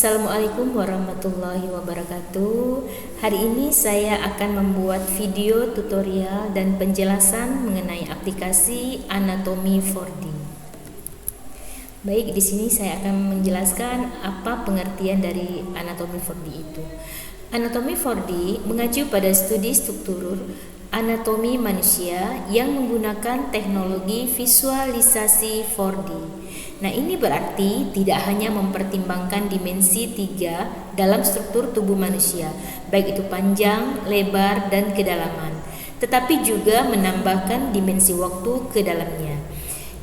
Assalamualaikum warahmatullahi wabarakatuh. Hari ini saya akan membuat video tutorial dan penjelasan mengenai aplikasi Anatomy 4D. Baik, di sini saya akan menjelaskan apa pengertian dari Anatomy 4D itu. Anatomy 4D mengacu pada studi struktur anatomi manusia yang menggunakan teknologi visualisasi 4D. Nah, ini berarti tidak hanya mempertimbangkan dimensi 3 dalam struktur tubuh manusia, baik itu panjang, lebar, dan kedalaman, tetapi juga menambahkan dimensi waktu ke dalamnya.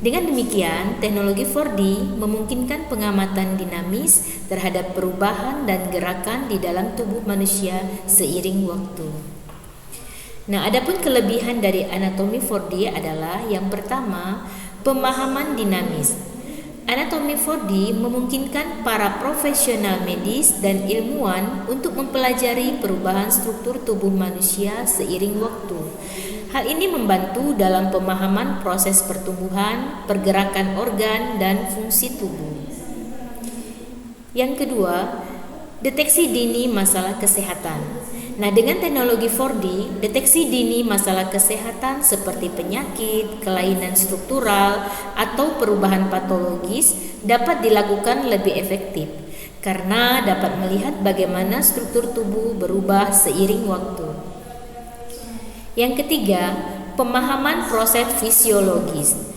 Dengan demikian, teknologi 4D memungkinkan pengamatan dinamis terhadap perubahan dan gerakan di dalam tubuh manusia seiring waktu. Nah, adapun kelebihan dari Anatomy 4D adalah yang pertama, pemahaman dinamis. Anatomy 4D memungkinkan para profesional medis dan ilmuwan untuk mempelajari perubahan struktur tubuh manusia seiring waktu. Hal ini membantu dalam pemahaman proses pertumbuhan, pergerakan organ, dan fungsi tubuh. Yang kedua, deteksi dini masalah kesehatan. Nah, dengan teknologi 4D, deteksi dini masalah kesehatan seperti penyakit, kelainan struktural, atau perubahan patologis dapat dilakukan lebih efektif karena dapat melihat bagaimana struktur tubuh berubah seiring waktu. Yang ketiga, pemahaman proses fisiologis.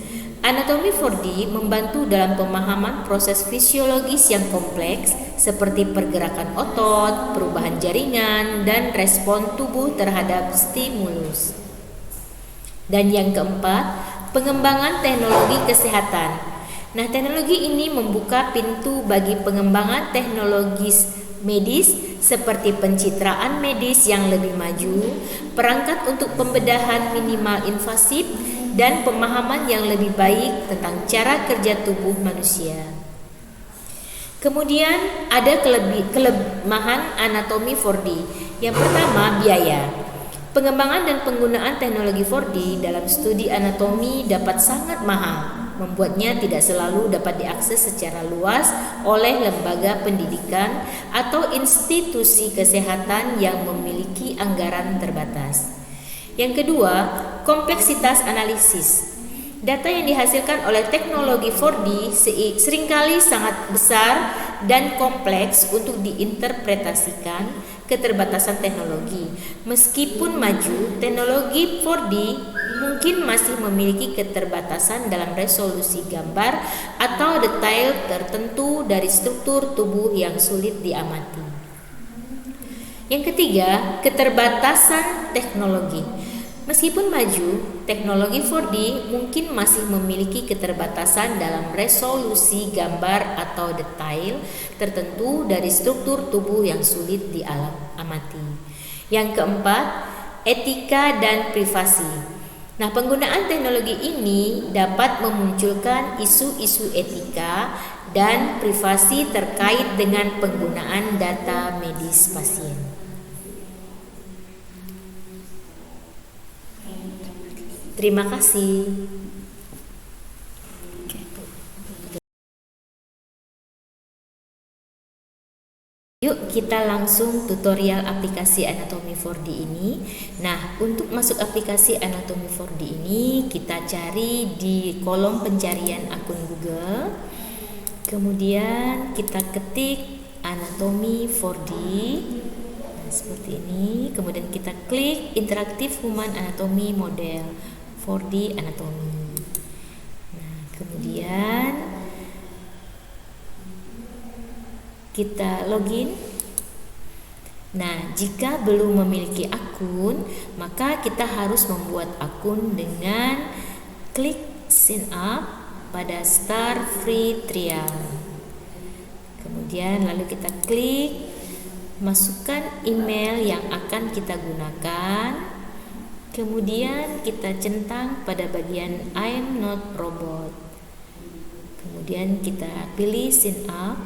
Anatomy 4D membantu dalam pemahaman proses fisiologis yang kompleks seperti pergerakan otot, perubahan jaringan, dan respon tubuh terhadap stimulus. Dan yang keempat, pengembangan teknologi kesehatan. Nah, teknologi ini membuka pintu bagi pengembangan teknologis medis seperti pencitraan medis yang lebih maju, perangkat untuk pembedahan minimal invasif, dan pemahaman yang lebih baik tentang cara kerja tubuh manusia. Kemudian ada kelemahan Anatomy 4D. Yang pertama, biaya. Pengembangan dan penggunaan teknologi 4D dalam studi anatomi dapat sangat mahal, membuatnya tidak selalu dapat diakses secara luas oleh lembaga pendidikan atau institusi kesehatan yang memiliki anggaran terbatas. Yang kedua, kompleksitas analisis. Data yang dihasilkan oleh teknologi 4D seringkali sangat besar dan kompleks untuk diinterpretasikan keterbatasan teknologi. Meskipun maju, teknologi 4D mungkin masih memiliki keterbatasan dalam resolusi gambar atau detail tertentu dari struktur tubuh yang sulit diamati. Yang ketiga, keterbatasan teknologi. Meskipun maju, teknologi 4D mungkin masih memiliki keterbatasan dalam resolusi gambar atau detail tertentu dari struktur tubuh yang sulit diamati. Yang keempat, etika dan privasi. Nah, penggunaan teknologi ini dapat memunculkan isu-isu etika dan privasi terkait dengan penggunaan data medis pasien. Terima kasih. Yuk kita langsung tutorial aplikasi Anatomy 4D ini. Nah, untuk masuk aplikasi Anatomy 4D ini, kita cari di kolom pencarian akun Google. Kemudian kita ketik Anatomy 4D. Seperti ini, kemudian kita klik Interactive Human Anatomy Model 4D Anatomy. Nah, kemudian kita login. Nah, jika belum memiliki akun, maka kita harus membuat akun dengan klik sign up pada Start Free Trial. Kemudian lalu kita klik masukkan email yang akan kita gunakan. Kemudian kita centang pada bagian I'm not robot. Kemudian kita pilih sign up.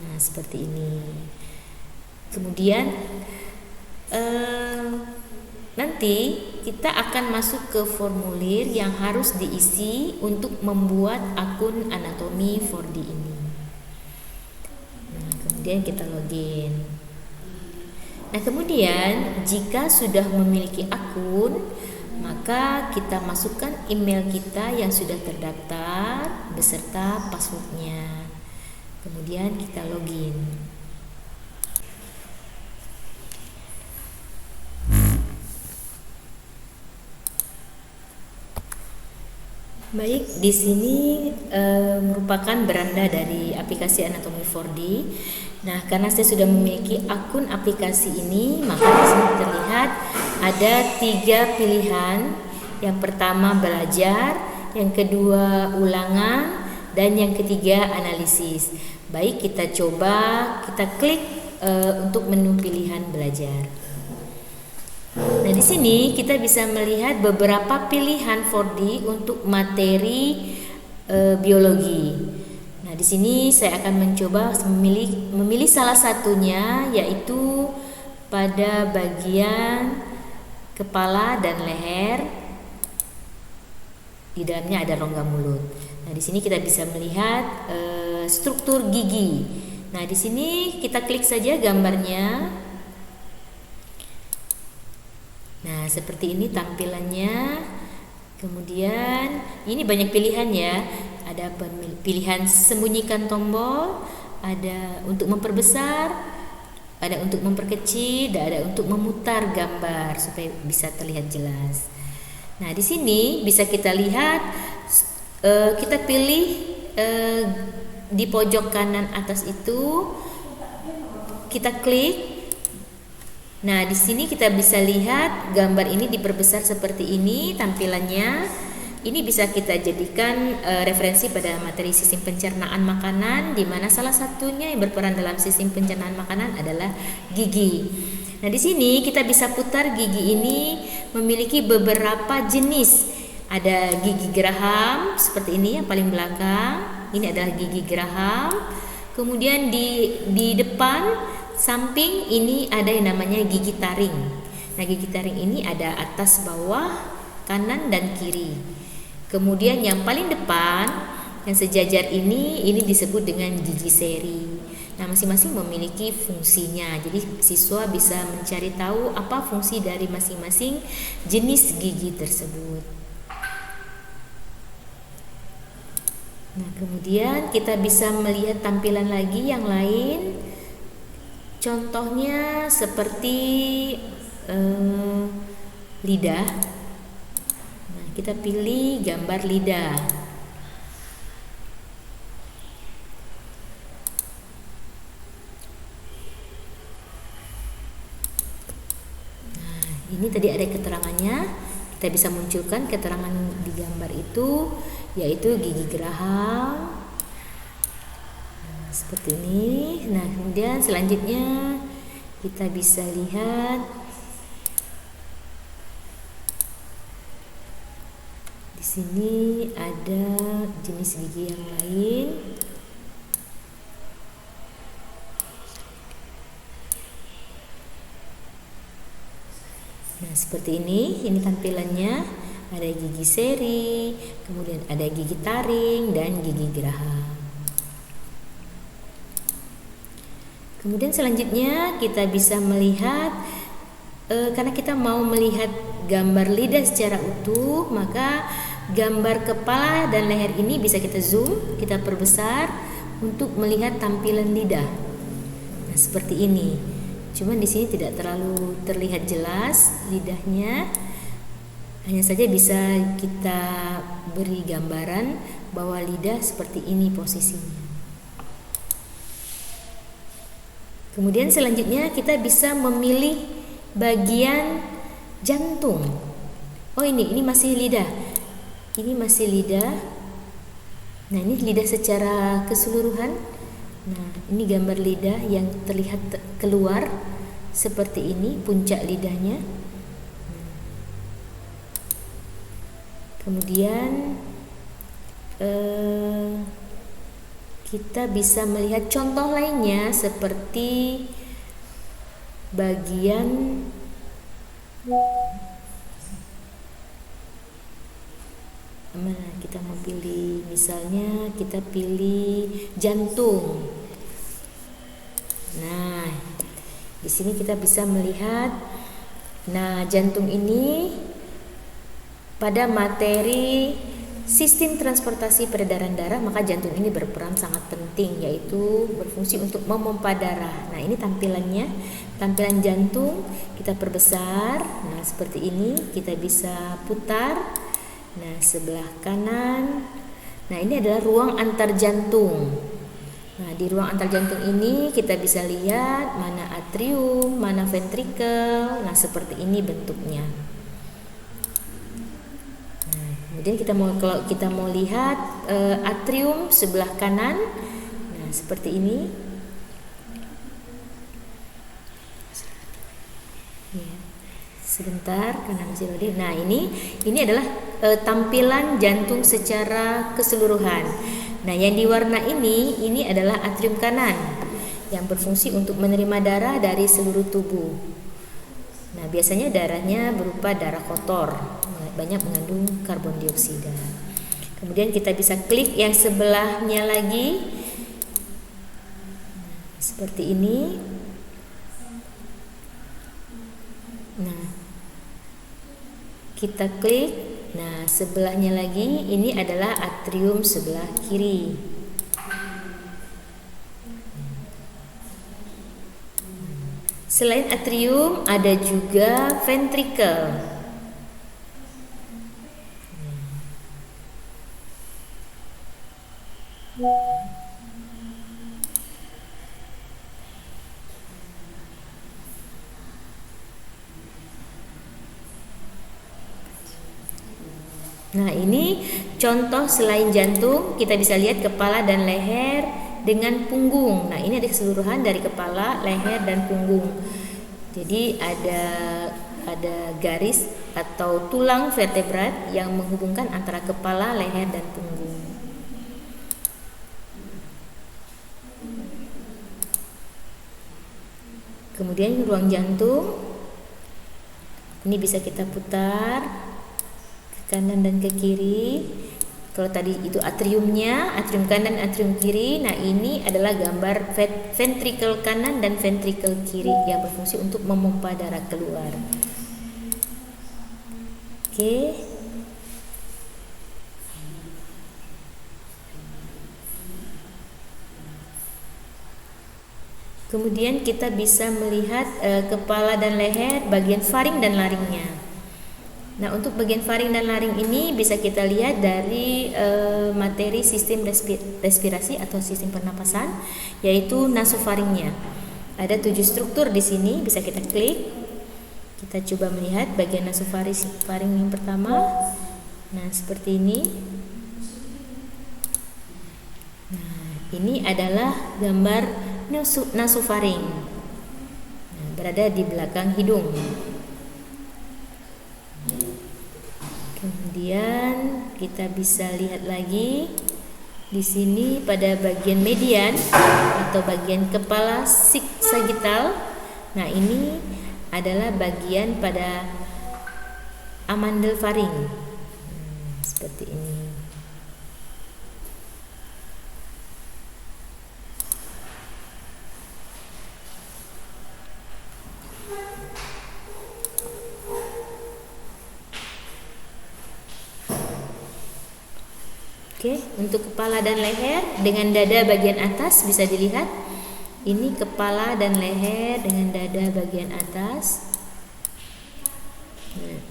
Nah, seperti ini. Kemudian nanti kita akan masuk ke formulir yang harus diisi untuk membuat akun Anatomy 4D ini. Kemudian kita login. Nah, kemudian jika sudah memiliki akun, maka kita masukkan email kita yang sudah terdaftar beserta passwordnya. Kemudian kita login. Baik, di sini merupakan beranda dari aplikasi Anatomy 4D. Nah, karena saya sudah memiliki akun aplikasi ini, maka di sini terlihat ada 3 pilihan. Yang pertama belajar, yang kedua ulangan, dan yang ketiga analisis. Baik, kita coba, kita klik untuk menu pilihan belajar. Nah, di sini kita bisa melihat beberapa pilihan 4D untuk materi biologi. Nah, di sini saya akan mencoba memilih salah satunya, yaitu pada bagian kepala dan leher. Di dalamnya ada rongga mulut. Nah, di sini kita bisa melihat struktur gigi. Nah, di sini kita klik saja gambarnya. Nah, seperti ini tampilannya. Kemudian ini banyak pilihan ya. Ada pilihan sembunyikan tombol, ada untuk memperbesar, ada untuk memperkecil, dan ada untuk memutar gambar supaya bisa terlihat jelas. Nah, di sini bisa kita lihat, kita pilih di pojok kanan atas itu, kita klik. Nah, di sini kita bisa lihat gambar ini diperbesar seperti ini tampilannya. Ini bisa kita jadikan referensi pada materi sistem pencernaan makanan, di mana salah satunya yang berperan dalam sistem pencernaan makanan adalah gigi. Nah, di sini kita bisa putar gigi ini memiliki beberapa jenis. Ada gigi geraham seperti ini yang paling belakang. Ini adalah gigi geraham. Kemudian di depan samping ini ada yang namanya gigi taring. Nah, gigi taring ini ada atas, bawah, kanan dan kiri. Kemudian yang paling depan yang sejajar ini disebut dengan gigi seri. Nah, masing-masing memiliki fungsinya. Jadi siswa bisa mencari tahu apa fungsi dari masing-masing jenis gigi tersebut. Nah, kemudian kita bisa melihat tampilan lagi yang lain. Contohnya seperti lidah. Nah, kita pilih gambar lidah. Nah, ini tadi ada keterangannya. Kita bisa munculkan keterangan di gambar itu, yaitu gigi geraham. Seperti ini. Nah, kemudian selanjutnya kita bisa lihat di sini ada jenis gigi yang lain. Nah, seperti ini tampilannya. Ada gigi seri, kemudian ada gigi taring dan gigi geraham. Kemudian selanjutnya kita bisa melihat, karena kita mau melihat gambar lidah secara utuh, maka gambar kepala dan leher ini bisa kita zoom, kita perbesar untuk melihat tampilan lidah. Nah, seperti ini. Cuman di sini tidak terlalu terlihat jelas lidahnya. Hanya saja bisa kita beri gambaran bahwa lidah seperti ini posisinya. Kemudian selanjutnya kita bisa memilih bagian jantung. Oh, ini masih lidah. Ini masih lidah. Nah, ini lidah secara keseluruhan. Nah, ini gambar lidah yang terlihat keluar seperti ini puncak lidahnya. Kemudian kita bisa melihat contoh lainnya seperti bagian mana kita mau pilih, misalnya kita pilih jantung. Di sini kita bisa melihat, nah jantung ini pada materi sistem transportasi peredaran darah, maka jantung ini berperan sangat penting, yaitu berfungsi untuk memompa darah. Nah, ini tampilannya, tampilan jantung kita perbesar. Nah, seperti ini kita bisa putar. Nah, sebelah kanan. Nah, ini adalah ruang antar jantung. Nah, di ruang antar jantung ini kita bisa lihat mana atrium, mana ventrikel. Nah, seperti ini bentuknya. Kemudian kalau kita mau lihat atrium sebelah kanan, nah seperti ini. Ya, sebentar karena masih loading. Nah ini adalah tampilan jantung secara keseluruhan. Nah yang di warna ini adalah atrium kanan yang berfungsi untuk menerima darah dari seluruh tubuh. Nah biasanya darahnya berupa darah kotor, banyak mengandung karbon dioksida. Kemudian kita bisa klik yang sebelahnya lagi, seperti ini. Nah, kita klik. Nah, sebelahnya lagi, ini adalah atrium sebelah kiri. Selain atrium, ada juga ventrikel. Nah, ini contoh selain jantung, kita bisa lihat kepala dan leher dengan punggung. Nah, ini ada keseluruhan dari kepala, leher dan punggung. Jadi ada garis atau tulang vertebrat yang menghubungkan antara kepala, leher dan punggung. Kemudian ruang jantung ini bisa kita putar ke kanan dan ke kiri. Kalau tadi itu atriumnya, atrium kanan, atrium kiri. Nah, ini adalah gambar ventrikel kanan dan ventrikel kiri yang berfungsi untuk memompa darah keluar. Oke. Kemudian kita bisa melihat kepala dan leher, bagian faring dan laringnya. Nah, untuk bagian faring dan laring ini bisa kita lihat dari materi sistem respirasi atau sistem pernapasan, yaitu nasofaringnya. Ada 7 struktur di sini, bisa kita klik. Kita coba melihat bagian nasofaring yang pertama. Nah, seperti ini. Nah, ini adalah gambar nasofaring, berada di belakang hidung. Kemudian kita bisa lihat lagi di sini pada bagian median atau bagian kepala sagittal. Nah, ini adalah bagian pada amandel faring. Seperti ini. Oke, untuk kepala dan leher dengan dada bagian atas bisa dilihat. Ini kepala dan leher dengan dada bagian atas. Nah,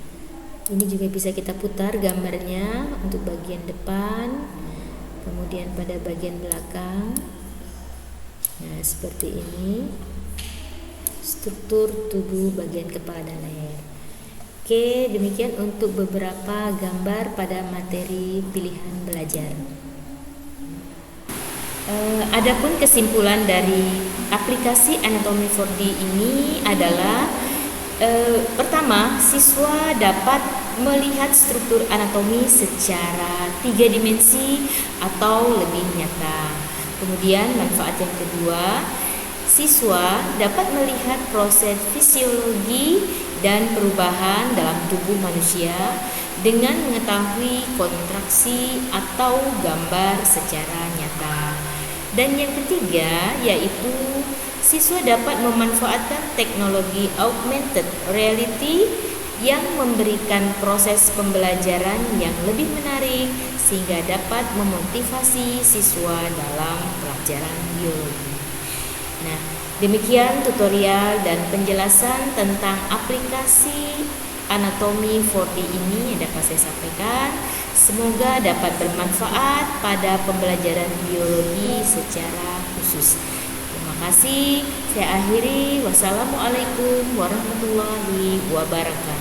ini juga bisa kita putar gambarnya untuk bagian depan, kemudian pada bagian belakang. Nah, seperti ini struktur tubuh bagian kepala dan leher. Oke, demikian untuk beberapa gambar pada materi pilihan belajar. Adapun kesimpulan dari aplikasi anatomi 4D ini adalah pertama, siswa dapat melihat struktur anatomi secara 3 dimensi atau lebih nyata. Kemudian manfaat yang kedua, siswa dapat melihat proses fisiologi dan perubahan dalam tubuh manusia dengan mengetahui kontraksi atau gambar secara nyata. Dan yang ketiga yaitu siswa dapat memanfaatkan teknologi augmented reality yang memberikan proses pembelajaran yang lebih menarik sehingga dapat memotivasi siswa dalam pelajaran biologi. Nah, demikian tutorial dan penjelasan tentang aplikasi anatomi 4D ini yang dapat saya sampaikan. Semoga dapat bermanfaat pada pembelajaran biologi secara khusus. Terima kasih. Saya akhiri. Wassalamualaikum warahmatullahi wabarakatuh.